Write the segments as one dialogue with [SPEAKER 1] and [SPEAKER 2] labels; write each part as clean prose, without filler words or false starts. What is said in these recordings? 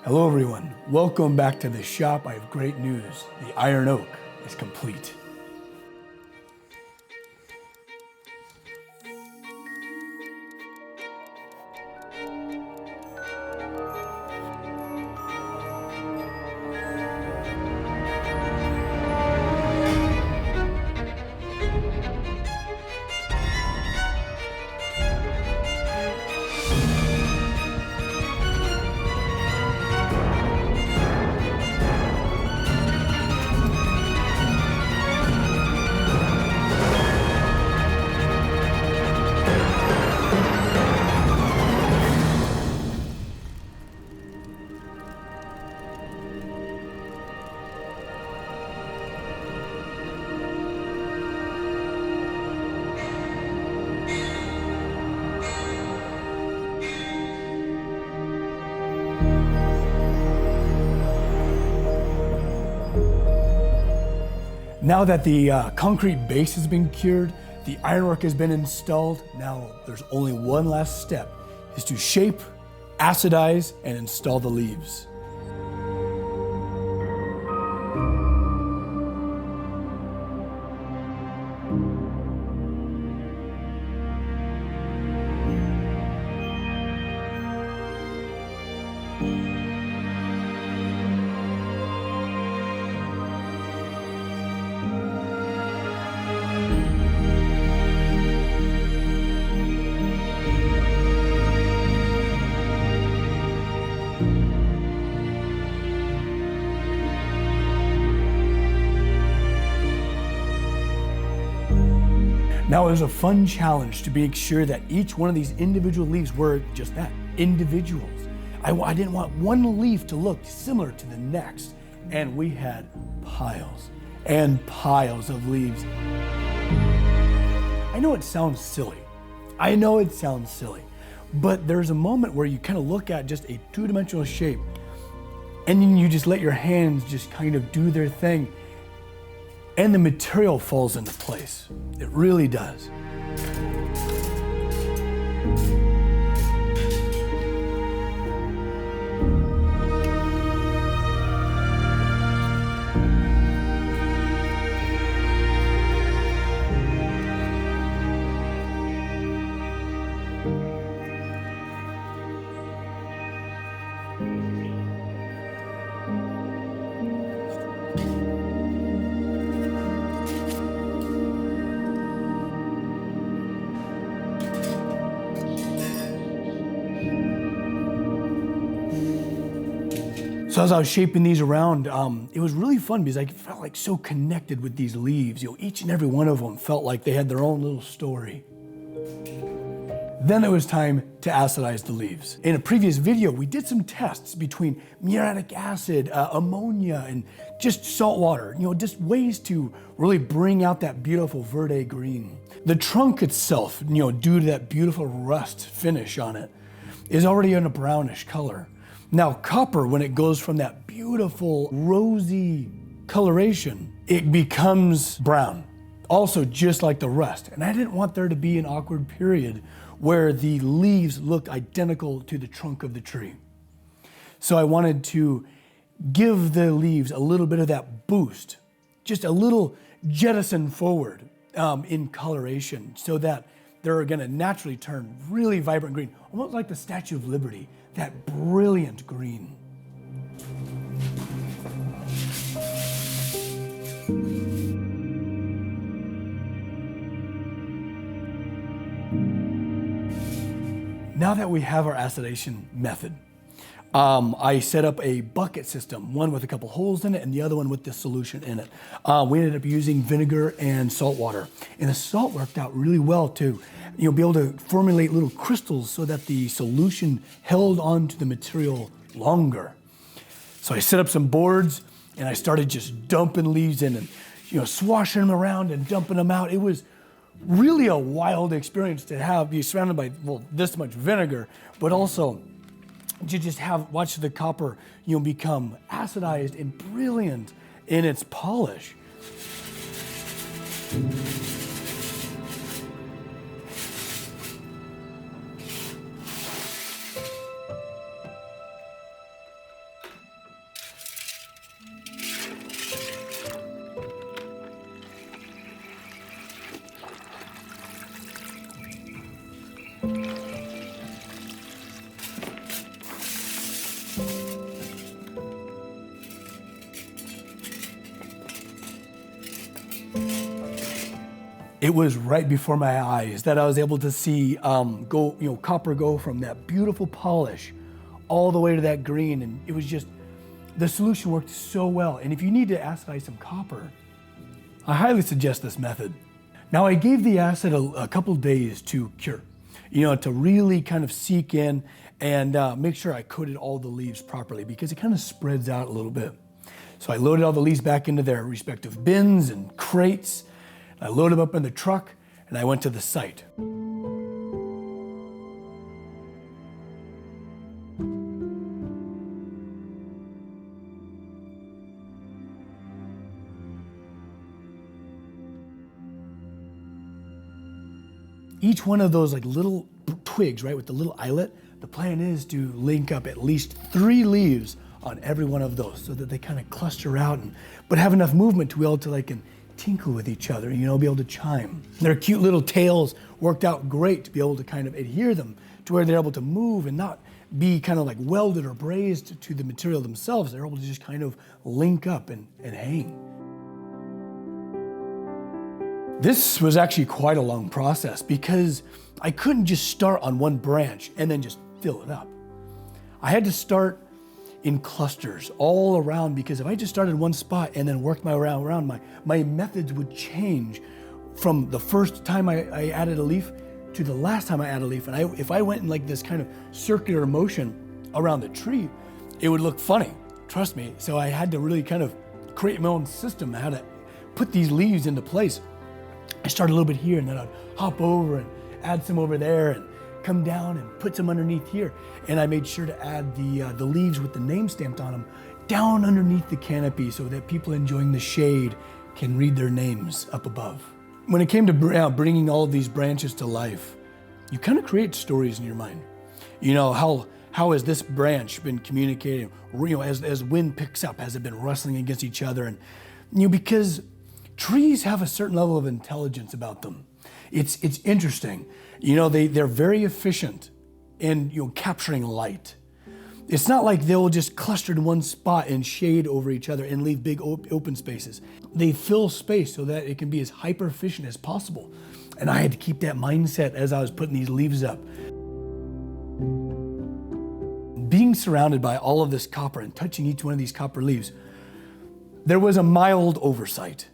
[SPEAKER 1] Hello everyone, welcome back to the shop. I have great news. The iron oak is complete. Now that the concrete base has been cured, the ironwork has been installed, now there's only one last step, is to shape, acidize, and install the leaves. Now it was a fun challenge to make sure that each one of these individual leaves were just that, individuals. I didn't want one leaf to look similar to the next. And we had piles and piles of leaves. I know it sounds silly. But there's a moment where you kind of look at just a two-dimensional shape and then you just let your hands just kind of do their thing. And the material falls into place. It really does. So as I was shaping these around, it was really fun because I felt like so connected with these leaves. Each and every one of them felt like they had their own little story. Then it was time to acidize the leaves. In a previous video, we did some tests between muriatic acid, ammonia, and just salt water. Just ways to really bring out that beautiful verde green. The trunk itself, due to that beautiful rust finish on it, is already in a brownish color. Now copper, when it goes from that beautiful rosy coloration, it becomes brown. Also just like the rust. And I didn't want there to be an awkward period where the leaves look identical to the trunk of the tree. So I wanted to give the leaves a little bit of that boost, just a little jettison forward in coloration so that they're gonna naturally turn really vibrant green, almost like the Statue of Liberty, that brilliant green. Now that we have our acidization method, I set up a bucket system, one with a couple holes in it and the other one with the solution in it. We ended up using vinegar and salt water. And the salt worked out really well to be able to formulate little crystals so that the solution held onto the material longer. So I set up some boards and I started just dumping leaves in and swashing them around and dumping them out. It was really a wild experience to be surrounded by this much vinegar, but also to just watch the copper become acidized and brilliant in its polish. it was right before my eyes that I was able to see copper go from that beautiful polish all the way to that green. And it was just, the solution worked so well. And if you need to acidize some copper, I highly suggest this method. Now, I gave the acid a couple days to cure, to really kind of seek in and make sure I coated all the leaves properly, because it kind of spreads out a little bit. So I loaded all the leaves back into their respective bins and crates. I loaded them up in the truck, and I went to the site. Each one of those like little twigs, right, with the little eyelet, the plan is to link up at least 3 leaves on every one of those so that they kind of cluster out, but have enough movement to be able to like tinkle with each other, be able to chime. Their cute little tails worked out great to be able to kind of adhere them to where they're able to move and not be kind of like welded or brazed to the material themselves. They're able to just kind of link up and hang. This was actually quite a long process because I couldn't just start on one branch and then just fill it up. I had to start in clusters all around, because if I just started one spot and then worked my way around, my methods would change from the first time I added a leaf to the last time I added a leaf. And if I went in like this kind of circular motion around the tree, it would look funny, trust me. So I had to really kind of create my own system, how to put these leaves into place. I started a little bit here, and then I'd hop over and add some over there and come down and put some underneath here. And I made sure to add the leaves with the name stamped on them down underneath the canopy so that people enjoying the shade can read their names up above. When it came to bringing all of these branches to life, you kind of create stories in your mind. How has this branch been communicating? As wind picks up, has it been rustling against each other? And because trees have a certain level of intelligence about them. It's interesting. They're very efficient in capturing light. It's not like they'll just cluster in one spot and shade over each other and leave big open spaces. They fill space so that it can be as hyper efficient as possible. And I had to keep that mindset as I was putting these leaves up. Being surrounded by all of this copper and touching each one of these copper leaves, there was a mild oversight.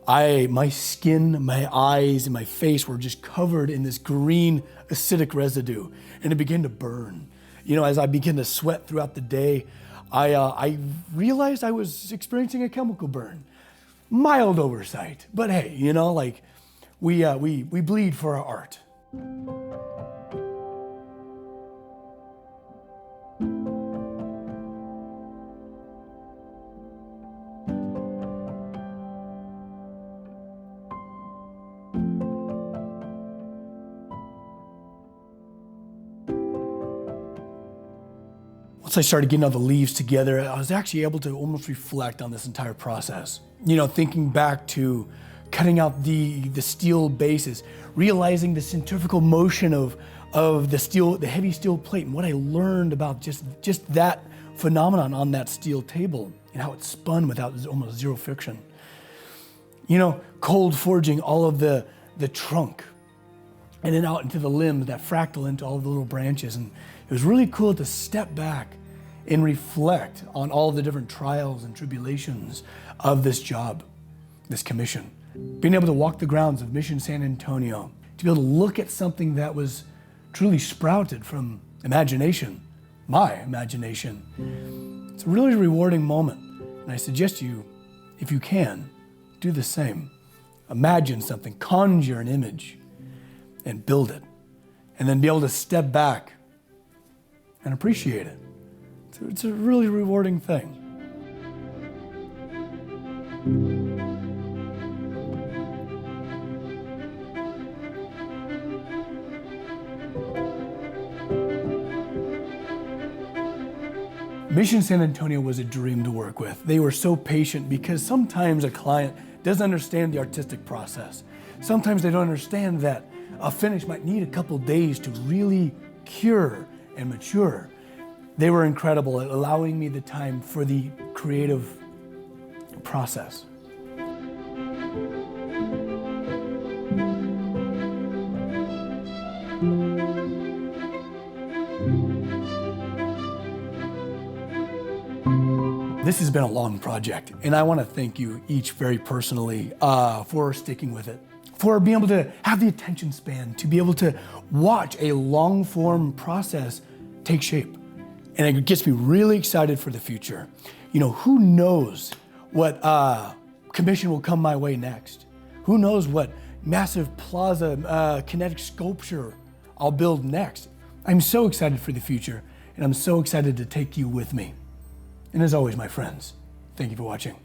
[SPEAKER 1] My skin, my eyes, and my face were just covered in this green acidic residue, and it began to burn. As I began to sweat throughout the day, I realized I was experiencing a chemical burn. Mild oversight, but hey, we bleed for our art. Once I started getting all the leaves together, I was actually able to almost reflect on this entire process. Thinking back to cutting out the steel bases, realizing the centrifugal motion of the heavy steel plate, and what I learned about just that phenomenon on that steel table and how it spun without almost zero friction. Cold forging all of the trunk and then out into the limbs, that fractal into all the little branches. And it was really cool to step back and reflect on all the different trials and tribulations of this job, this commission. Being able to walk the grounds of Mission San Antonio, to be able to look at something that was truly sprouted from imagination, my imagination. It's a really rewarding moment. And I suggest you, if you can, do the same. Imagine something, conjure an image, and build it. And then be able to step back and appreciate it. It's a really rewarding thing. Mission San Antonio was a dream to work with. They were so patient because sometimes a client doesn't understand the artistic process. Sometimes they don't understand that a finish might need a couple days to really cure and mature. They were incredible at allowing me the time for the creative process. This has been a long project, and I want to thank you each very personally for sticking with it, for being able to have the attention span, to be able to watch a long-form process take shape. And it gets me really excited for the future. You know, who knows what commission will come my way next? Who knows what massive plaza kinetic sculpture I'll build next? I'm so excited for the future, and I'm so excited to take you with me. And as always, my friends, thank you for watching.